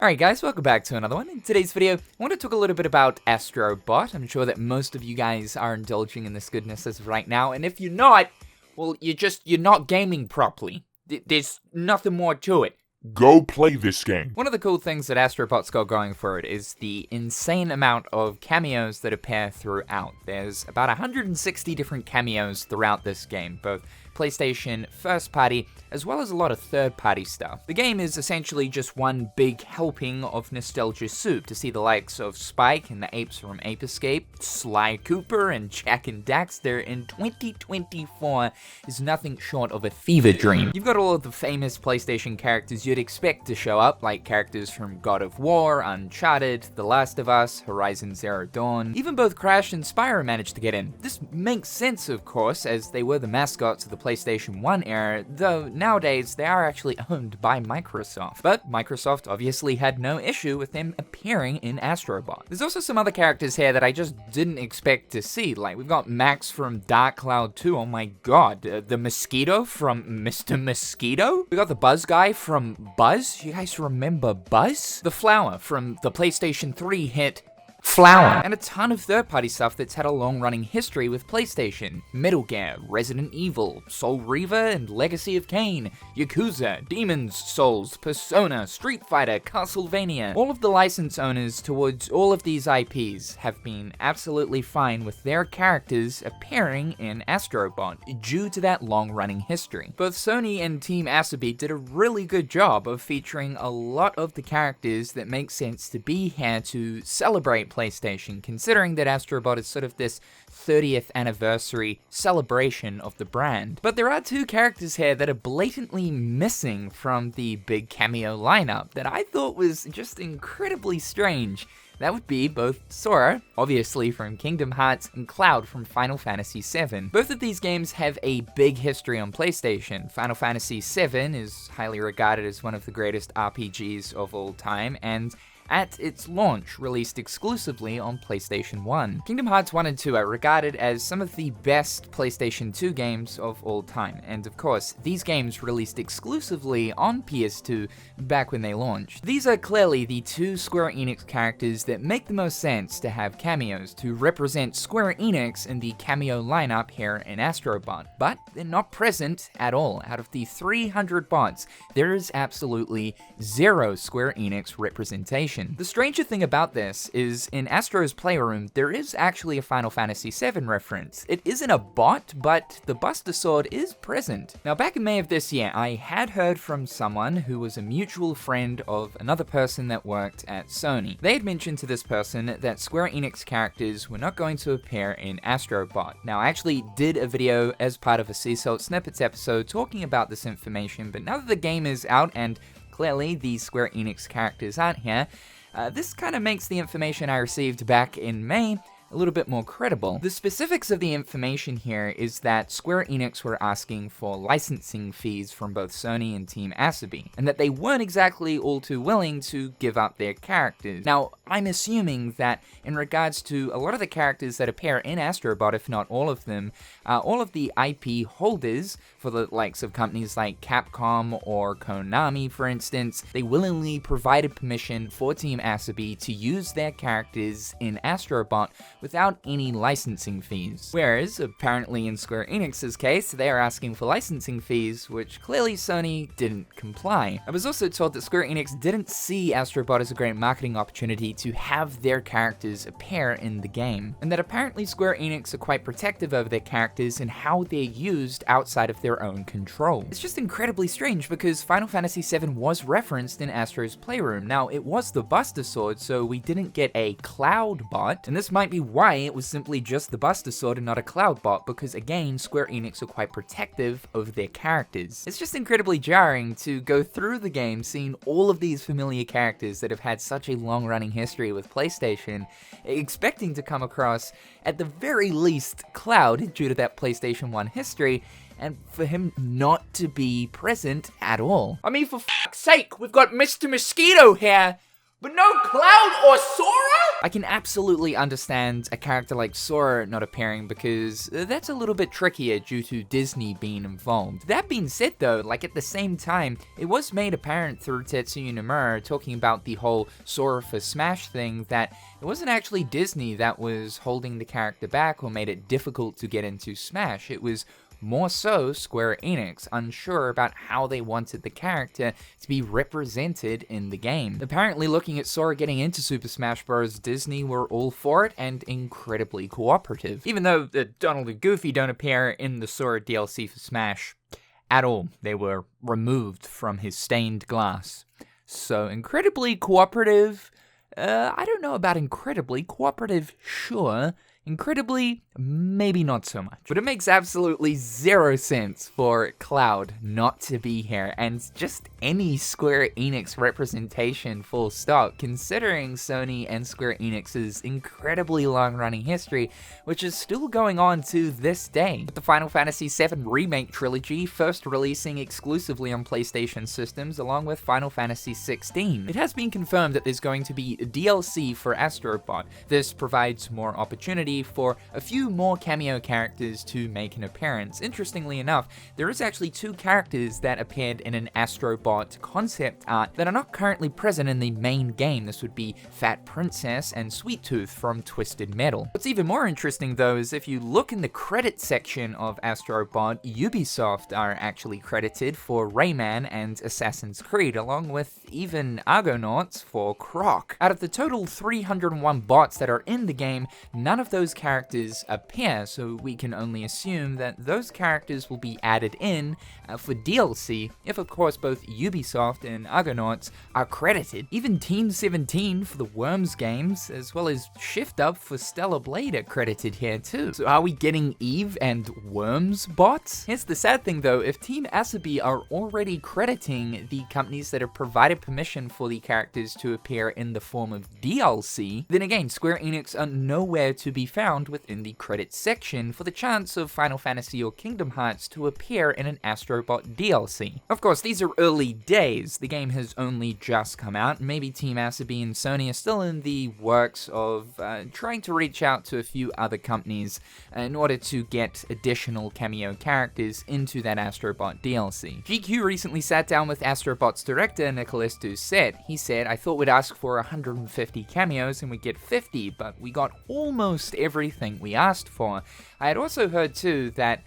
Alright guys, welcome back to another one. In today's video, I want to talk a little bit about Astro Bot. I'm sure that most of you guys are indulging in this goodness as of right now, and if you're not, well, you're not gaming properly. There's nothing more to it. Go play this game. One of the cool things that Astrobot's got going for it is the insane amount of cameos that appear throughout. There's about 160 different cameos throughout this game, both PlayStation first party, as well as a lot of third party stuff. The game is essentially just one big helping of nostalgia soup to see the likes of Spike and the apes from Ape Escape, Sly Cooper and Jack and Daxter in 2024 is nothing short of a fever dream. You've got all of the famous PlayStation characters you'd expect to show up, like characters from God of War, Uncharted, The Last of Us, Horizon Zero Dawn. Even both Crash and Spyro managed to get in. This makes sense, of course, as they were the mascots of the PlayStation 1 era, though nowadays they are actually owned by Microsoft. But Microsoft obviously had no issue with them appearing in Astrobot. There's also some other characters here that I just didn't expect to see, like we've got Max from Dark Cloud 2, oh my god, the Mosquito from Mr. Mosquito? We got the Buzz guy from Buzz, you guys remember Buzz? The Flower from the PlayStation 3 hit Flower, and a ton of third-party stuff that's had a long-running history with PlayStation. Metal Gear, Resident Evil, Soul Reaver and Legacy of Kain, Yakuza, Demon's Souls, Persona, Street Fighter, Castlevania. All of the license owners towards all of these IPs have been absolutely fine with their characters appearing in Astrobot due to that long-running history. Both Sony and Team Astrobot did a really good job of featuring a lot of the characters that make sense to be here to celebrate PlayStation, considering that Astrobot is sort of this 30th anniversary celebration of the brand. But there are two characters here that are blatantly missing from the big cameo lineup that I thought was just incredibly strange. That would be both Sora, obviously from Kingdom Hearts, and Cloud from Final Fantasy VII. Both of these games have a big history on PlayStation. Final Fantasy VII is highly regarded as one of the greatest RPGs of all time, and at its launch, released exclusively on PlayStation 1. Kingdom Hearts 1 and 2 are regarded as some of the best PlayStation 2 games of all time, and of course, these games released exclusively on PS2 back when they launched. These are clearly the two Square Enix characters that make the most sense to have cameos to represent Square Enix in the cameo lineup here in Astrobot, but they're not present at all. Out of the 300 bots, there is absolutely zero Square Enix representation. The stranger thing about this is, in Astro's Playroom, there is actually a Final Fantasy VII reference. It isn't a bot, but the Buster Sword is present. Now, back in May of this year, I had heard from someone who was a mutual friend of another person that worked at Sony. They had mentioned to this person that Square Enix characters were not going to appear in Astrobot. Now, I actually did a video as part of a Sea Salt Snippets episode talking about this information, but now that the game is out and clearly these Square Enix characters aren't here, this kind of makes the information I received back in May a little bit more credible. The specifics of the information here is that Square Enix were asking for licensing fees from both Sony and Team Astrobot, and that they weren't exactly all too willing to give up their characters. Now, I'm assuming that in regards to a lot of the characters that appear in Astrobot, if not all of them, all of the IP holders for the likes of companies like Capcom or Konami, for instance, they willingly provided permission for Team Astrobot to use their characters in Astrobot without any licensing fees. Whereas, apparently in Square Enix's case, they are asking for licensing fees, which clearly Sony didn't comply. I was also told that Square Enix didn't see Astrobot as a great marketing opportunity to have their characters appear in the game, and that apparently Square Enix are quite protective over their characters and how they're used outside of their own control. It's just incredibly strange because Final Fantasy VII was referenced in Astro's Playroom. Now, it was the Buster Sword, so we didn't get a Cloud bot, and this might be why it was simply just the Buster Sword and not a Cloud bot, because again, Square Enix are quite protective of their characters. It's just incredibly jarring to go through the game seeing all of these familiar characters that have had such a long-running history with PlayStation, expecting to come across, at the very least, Cloud due to that PlayStation 1 history, and for him not to be present at all. I mean, for fuck's sake, we've got Mr. Mosquito here! But no Cloud or Sora? I can absolutely understand a character like Sora not appearing because that's a little bit trickier due to Disney being involved. That being said though, like at the same time, it was made apparent through Tetsuya Nomura talking about the whole Sora for Smash thing that it wasn't actually Disney that was holding the character back or made it difficult to get into Smash. It was more so Square Enix, unsure about how they wanted the character to be represented in the game. Apparently, looking at Sora getting into Super Smash Bros., Disney were all for it and incredibly cooperative. Even though Donald and Goofy don't appear in the Sora DLC for Smash at all, they were removed from his stained glass. So, incredibly cooperative. I don't know about incredibly cooperative, sure. Incredibly, maybe not so much. But it makes absolutely zero sense for Cloud not to be here, and just any Square Enix representation full stop, considering Sony and Square Enix's incredibly long-running history, which is still going on to this day. With the Final Fantasy VII Remake trilogy first releasing exclusively on PlayStation systems, along with Final Fantasy XVI. It has been confirmed that there's going to be a DLC for Astrobot. This provides more opportunity for a few more cameo characters to make an appearance. Interestingly enough, there is actually 2 characters that appeared in an Astrobot concept art that are not currently present in the main game. This would be Fat Princess and Sweet Tooth from Twisted Metal. What's even more interesting though is if you look in the credit section of Astrobot, Ubisoft are actually credited for Rayman and Assassin's Creed, along with even Argonauts for Croc. Out of the total 301 bots that are in the game, none of those characters appear, so we can only assume that those characters will be added in for DLC, if of course both Ubisoft and Argonauts are credited. Even Team 17 for the Worms games, as well as Shift Up for Stellar Blade are credited here too. So are we getting Eve and Worms bots? Here's the sad thing though, if Team Asabi are already crediting the companies that have provided permission for the characters to appear in the form of DLC, then again, Square Enix are nowhere to be found within the credits section for the chance of Final Fantasy or Kingdom Hearts to appear in an Astrobot DLC. Of course, these are early days. The game has only just come out. Maybe Team Asabi and Sony are still in the works of trying to reach out to a few other companies in order to get additional cameo characters into that Astrobot DLC. GQ recently sat down with Astrobot's director, Nicolas Doucet. He said, "I thought we'd ask for 150 cameos and we'd get 50, but we got almost everything we asked for." I had also heard too that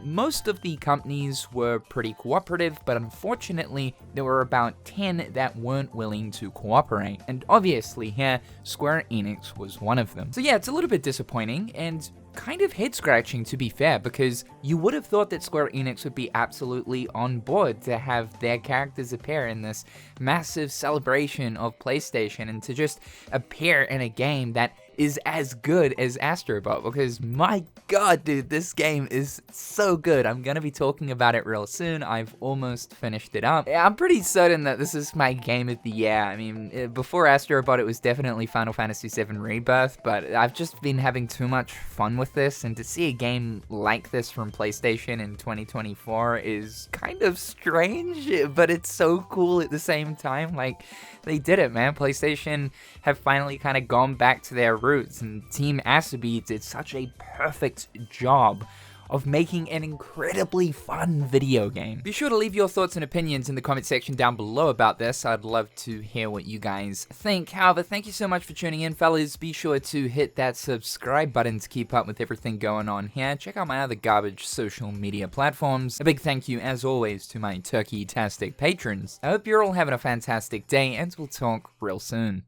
most of the companies were pretty cooperative, but unfortunately there were about 10 that weren't willing to cooperate. And obviously here, Square Enix was one of them. So yeah, it's a little bit disappointing and kind of head-scratching to be fair, because you would have thought that Square Enix would be absolutely on board to have their characters appear in this massive celebration of PlayStation and to just appear in a game that is as good as Astrobot, because my god, dude, this game is so good. I'm gonna be talking about it real soon. I've almost finished it up. I'm pretty certain that this is my game of the year. I mean, before Astrobot, it was definitely Final Fantasy VII Rebirth, but I've just been having too much fun with this, and to see a game like this from PlayStation in 2024 is kind of strange, but it's so cool at the same time. Like, they did it, man. PlayStation have finally kind of gone back to their roots, and Team Asabi did such a perfect job of making an incredibly fun video game. Be sure to leave your thoughts and opinions in the comment section down below about this. I'd love to hear what you guys think. However, thank you so much for tuning in, fellas. Be sure to hit that subscribe button to keep up with everything going on here. Check out my other garbage social media platforms. A big thank you, as always, to my turkey-tastic patrons. I hope you're all having a fantastic day, and we'll talk real soon.